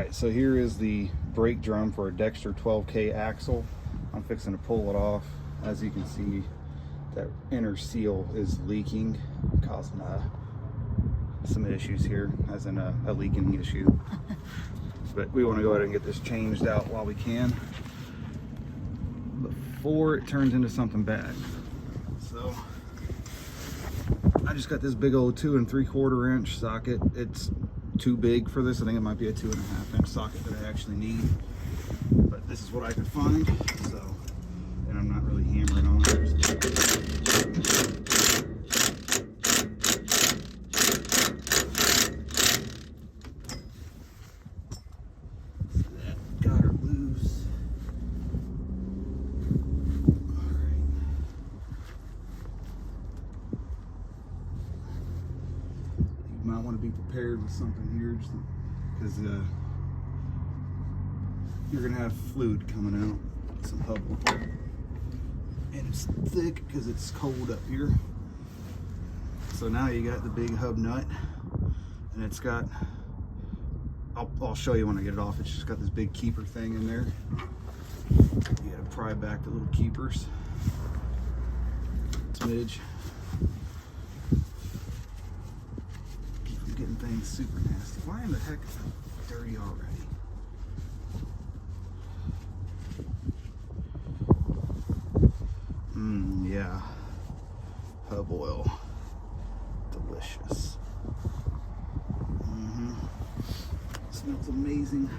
Alright, so here is the brake drum for a Dexter 12K axle. I'm fixing to pull it off. As you can see, that inner seal is leaking, causing some issues here, as in a leaking issue. But we want to go ahead and get this changed out while we can, before it turns into something bad. So I just got this big old 2 3/4 inch socket. It's too big for this. I think it might be a 2.5 inch socket that I actually need, but this is what I could find. So, and I'm not really hammering on it. Got her loose. All right. You might want to be prepared with something here, just because you're gonna have fluid coming out, some hub oil, and it's thick because it's cold up here. So now you got the big hub nut, and it's got, I'll show you when I get it off. It's just got this big keeper thing in there. You gotta pry back the little keepers. Smidge. Keep getting things super nasty. Why in the heck is it dirty already? Yeah. Hub oil. Delicious. Smells amazing.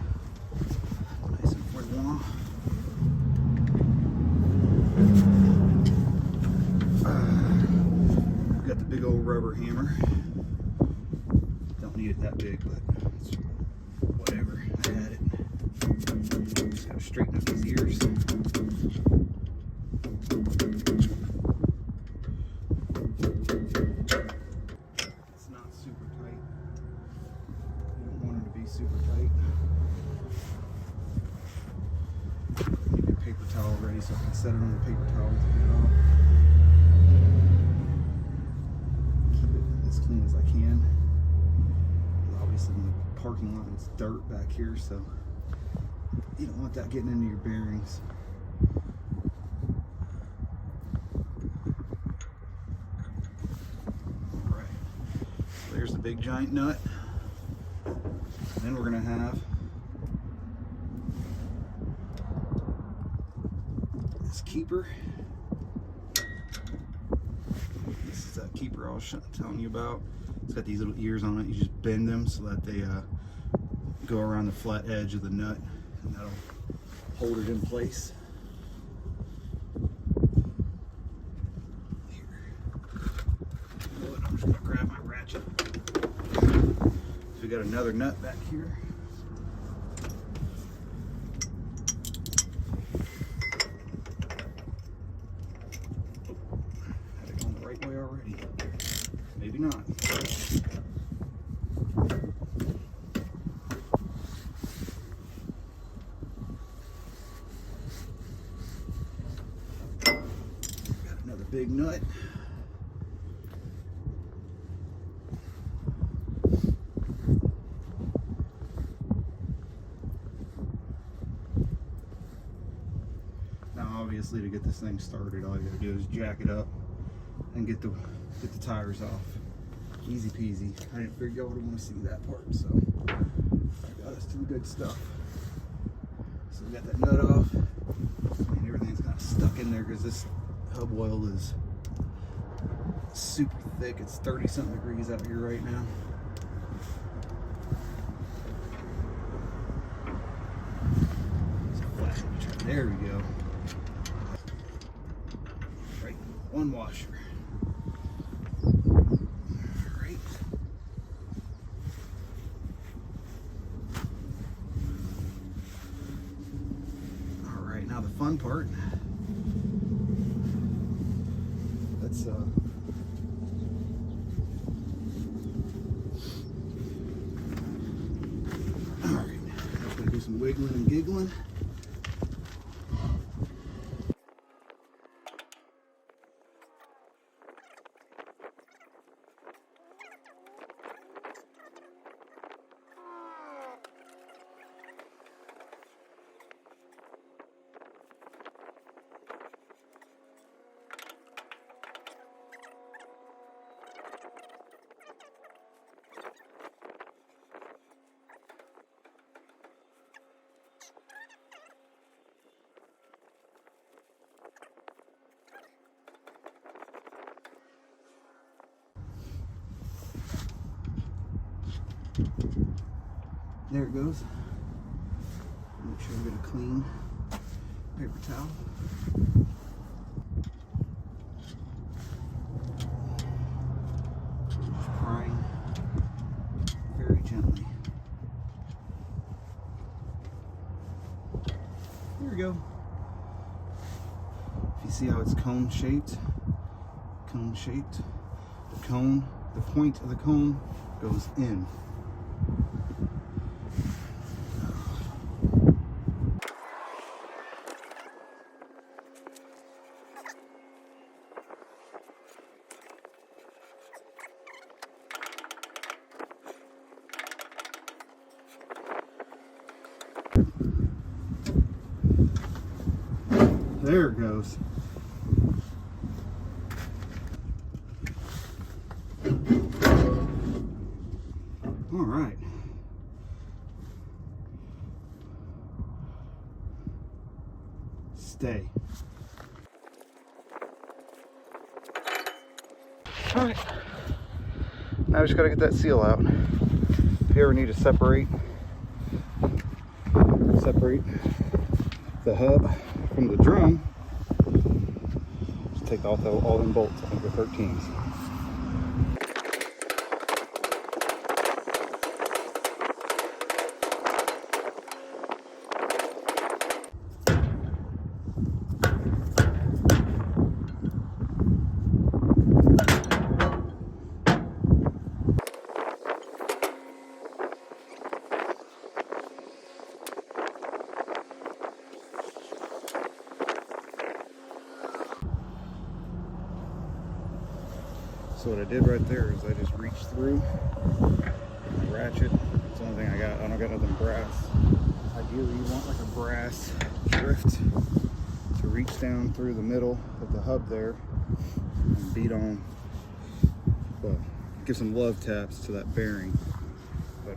Nice and flamboyant. Got the big old rubber hammer. Don't need it that big, but it's whatever. I had it. Just gotta straighten up these ears. Super tight. Keep your paper towel ready so I can set it on the paper towel to get it off. Keep it as clean as I can. Obviously in the parking lot it's dirt back here, so you don't want that getting into your bearings. Alright, so there's the big giant nut. Then we're going to have this keeper. This is that keeper I was telling you about. It's got these little ears on it. You just bend them so that they go around the flat edge of the nut, and that'll hold it in place. Here. I'm just going to grab my ratchet. We got another nut back here. Had it going the right way already. Maybe not. Got another big nut. Obviously, to get this thing started, all you gotta do is jack it up and get the tires off. Easy peasy. I didn't figure y'all would want to see that part, so I got us some good stuff. So we got that nut off, and everything's kind of stuck in there because this hub oil is super thick. It's 30-something degrees out here right now. There we go. Right, one washer. All right. All right, now the fun part. Let's all right, let's go do some wiggling and giggling. There it goes. Make sure we get a clean paper towel. So we're just prying very gently. There we go. If you see how it's cone shaped, the cone, the point of the cone goes in. There it goes. All right. Stay. All right. Now I just got to get that seal out. If you ever need to separate the hub from the drum, just take off all them bolts. I think they're 13s. So what I did right there is I just reached through my ratchet. It's the only thing I got. I don't got nothing brass. Ideally you want like a brass drift to reach down through the middle of the hub there and beat on, well, give some love taps to that bearing. But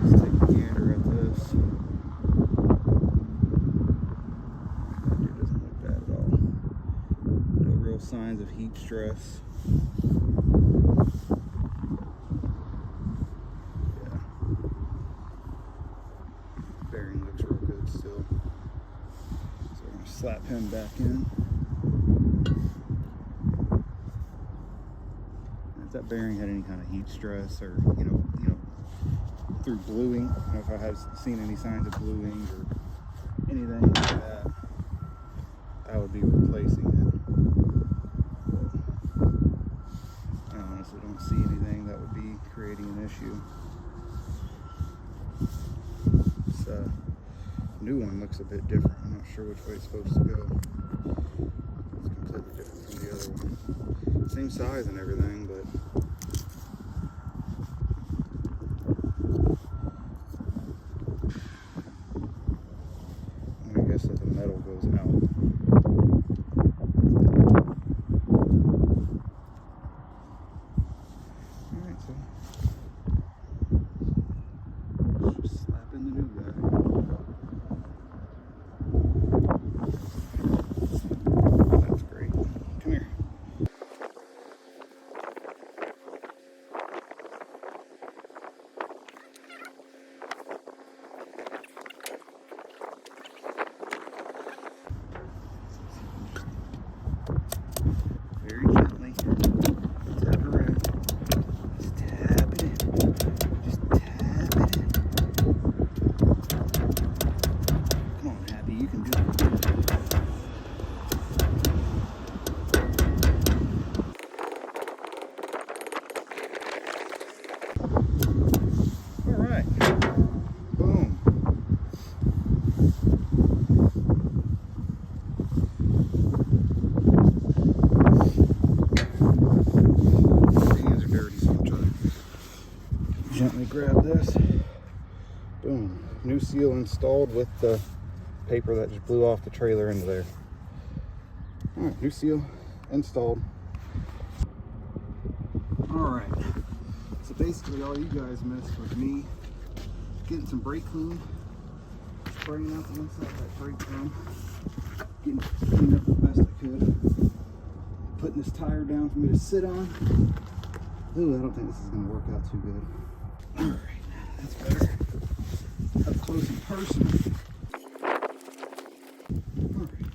let's take a gander at this. That dude doesn't look bad at all. No real signs of heat stress. Yeah. Bearing looks real good still. So we're gonna slap him back in. If that bearing had any kind of heat stress or you know through bluing, I don't know if I have seen any signs of bluing or anything like that, I would be replacing it. But I honestly don't see anything that would be creating an issue. This new one looks a bit different. I'm not sure which way it's supposed to go. It's completely different from the other one. Same size and everything, but I guess that the metal goes out. Alright, so just slap in the new guy. That's great. Come here. Very gently. Tap it around. Just tap it in. Just tap it in. Come on, Happy, you can do it. All right. Boom. Gently grab this. Boom. New seal installed with the paper that just blew off the trailer into there. Alright, new seal installed. Alright. So basically all you guys missed was me getting some brake clean, spraying out the inside of that brake drum, getting cleaned up as best I could, putting this tire down for me to sit on. Ooh, I don't think this is going to work out too good. Alright, that's better. Up close and personal. Alright.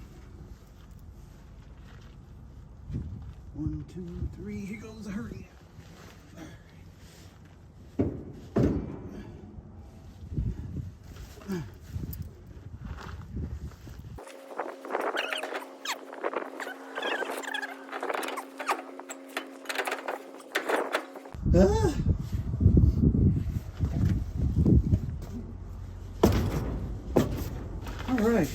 1, 2, 3, here goes a hurry. Ah. All right.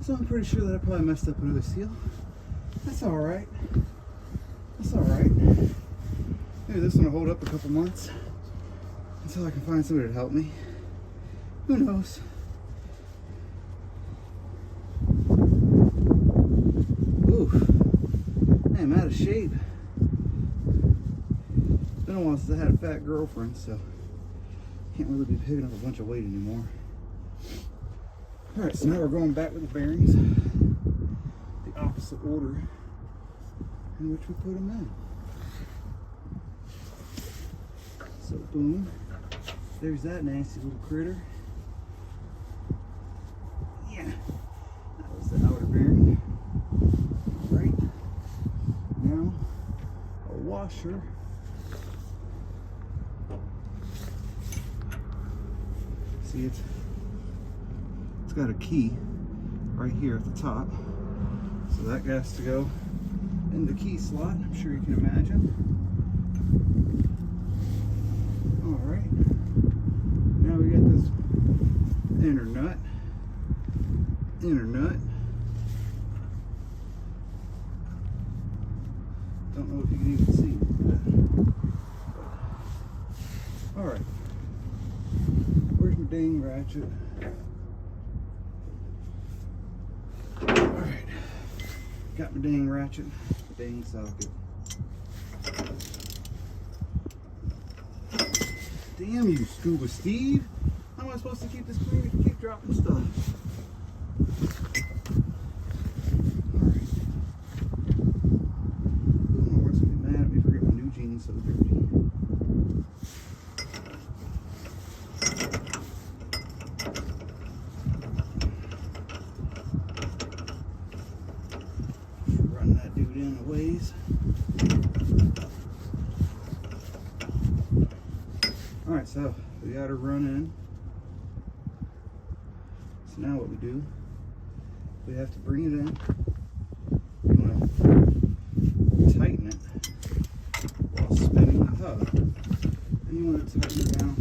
So I'm pretty sure that I probably messed up another seal. That's all right. That's all right. Maybe this one will hold up a couple months until I can find somebody to help me. Who knows? Ooh. I'm out of shape. It's been a while since I had a fat girlfriend, so can't really be picking up a bunch of weight anymore. Alright, so now we're going back with the bearings, the opposite order in which we put them in. So boom, there's that nasty little critter. Yeah, that was the outer bearing. Right. Now, a washer. See, it's got a key right here at the top. So that has to go in the key slot, I'm sure you can imagine. Alright. Now we got this inner nut. Don't know if you can even see it. Alright. Where's my dang ratchet? Alright. Got my dang ratchet. Dang socket. Damn you, Scuba Steve. How am I supposed to keep this clean if you keep dropping stuff? So dirty. Run that dude in a ways. Alright, so we got her run in. So now what we do, we have to bring it in. We want to tighten it while spinning the hub. And you want to tighten it down.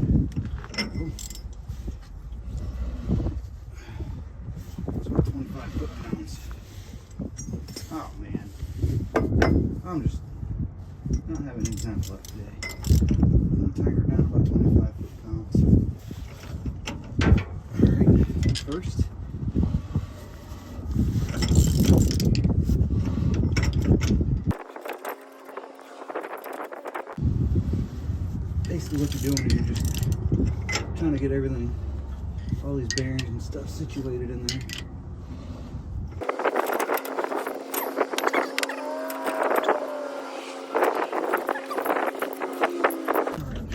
It's about 25 foot-pounds. Oh man. I'm just not having any time left today. I'm going to tighten her down about 25 foot-pounds. Alright, first. Basically what you're doing is you're just trying to get everything, all these bearings and stuff situated in there. Alright,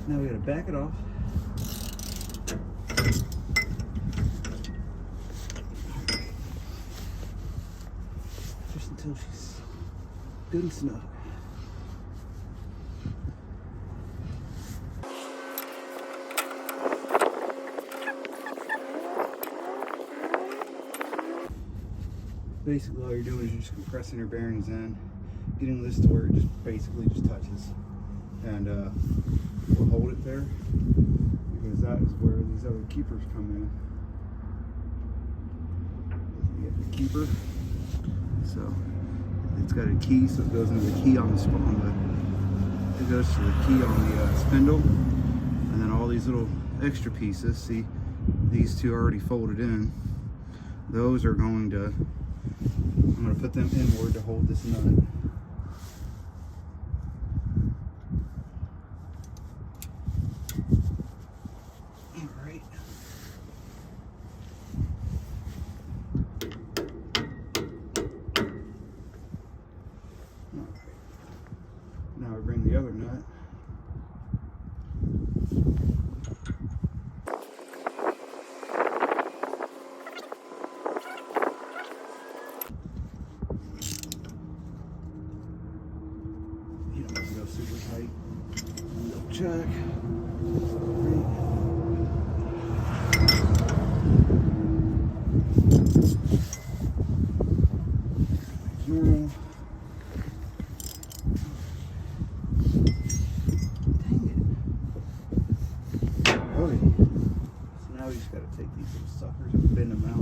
now we gotta back it off. Just until she's good and snug. Basically all you're doing is you're just compressing your bearings in, getting this to where it just basically just touches, and we'll hold it there because that is where these other keepers come in. You get the keeper, so it's got a key, so it goes into the key on the it goes to the key on the spindle, and then all these little extra pieces. See, these two are already folded in. Those are going to, I'm going to put them inward to hold this nut. Alright. Alright. Now we bring the other nut. You don't have to go super tight. Double check. Normal. Okay. So now we just gotta take these little suckers and bend them out.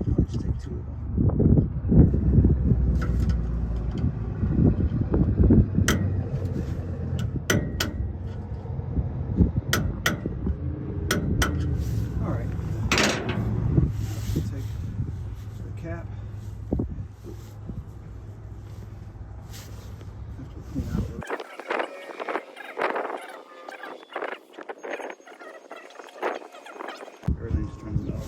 I'll just take two of them. Cap. Everything's trying to melt.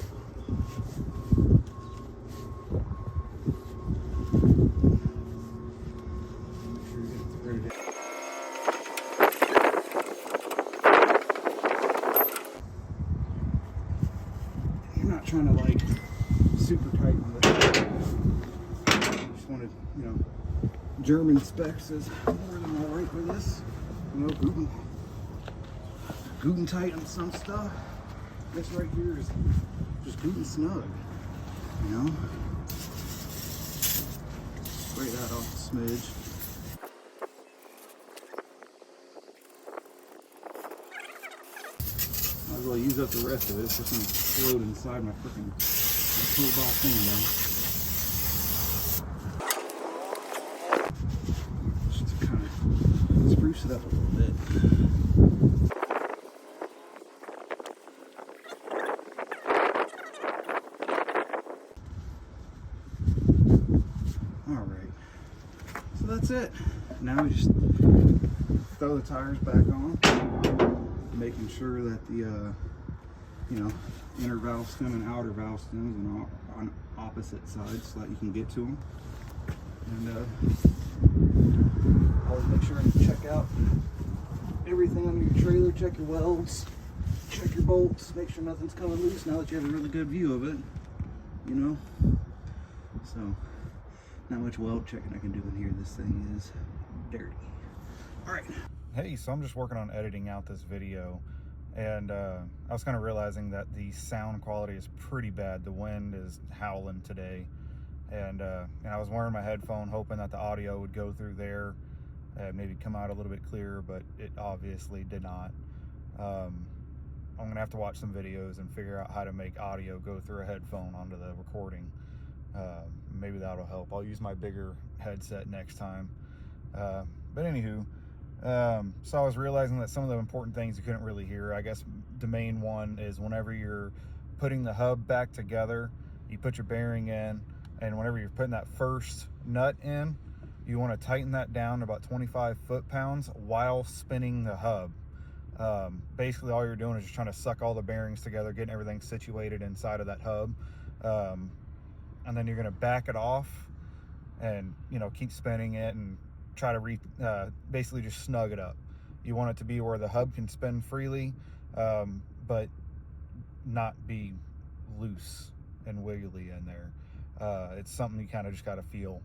You're not trying to like super tighten the just wanted, you know, German specs is more than alright for this. You know, gluten tight on some stuff. This right here is just gluten snug. You know? Spray that off a smidge. Might as well use up the rest of it. It's just gonna explode inside my freaking toolbox anyway. Just to kind of spruce it up a little bit. Alright, so that's it. Now we just throw the tires back on, making sure that the you know, inner valve stem and outer valve stems are on opposite sides so that you can get to them. And always make sure and check out everything on your trailer. Check your welds, check your bolts, make sure nothing's coming loose now that you have a really good view of it, you know. So not much weld checking I can do in here. This thing is dirty. All right. Hey, so I'm just working on editing out this video, and I was kind of realizing that the sound quality is pretty bad. The wind is howling today, and I was wearing my headphone hoping that the audio would go through there and maybe come out a little bit clearer, but it obviously did not. I'm gonna have to watch some videos and figure out how to make audio go through a headphone onto the recording. Maybe that'll help. I'll use my bigger headset next time. But anywho, so I was realizing that some of the important things you couldn't really hear. I guess the main one is whenever you're putting the hub back together, you put your bearing in, and whenever you're putting that first nut in, you want to tighten that down to about 25 foot-pounds while spinning the hub. Basically all you're doing is just trying to suck all the bearings together, getting everything situated inside of that hub. And then you're going to back it off and, you know, keep spinning it and try to basically just snug it up. You want it to be where the hub can spin freely, but not be loose and wiggly in there. It's something you kind of just got to feel.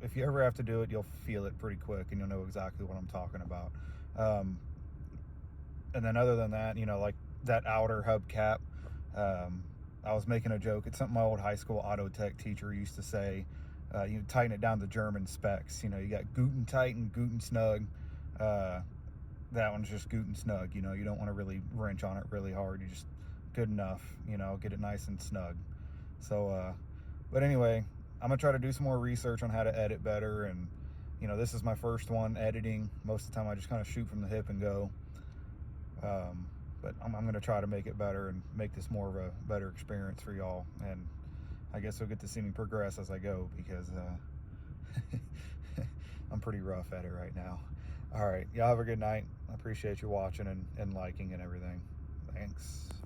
If you ever have to do it, you'll feel it pretty quick and you'll know exactly what I'm talking about. And then other than that, you know, like that outer hub cap, I was making a joke. It's something my old high school auto tech teacher used to say. You tighten it down to German specs. You know, you got gluten tight and gluten snug. That one's just gluten snug. You know, you don't want to really wrench on it really hard. You just good enough, you know, get it nice and snug. So, but anyway, I'm gonna try to do some more research on how to edit better. And, you know, this is my first one editing. Most of the time I just kind of shoot from the hip and go. But I'm going to try to make it better and make this more of a better experience for y'all. And I guess you'll get to see me progress as I go, because I'm pretty rough at it right now. All right, y'all have a good night. I appreciate you watching and liking and everything. Thanks.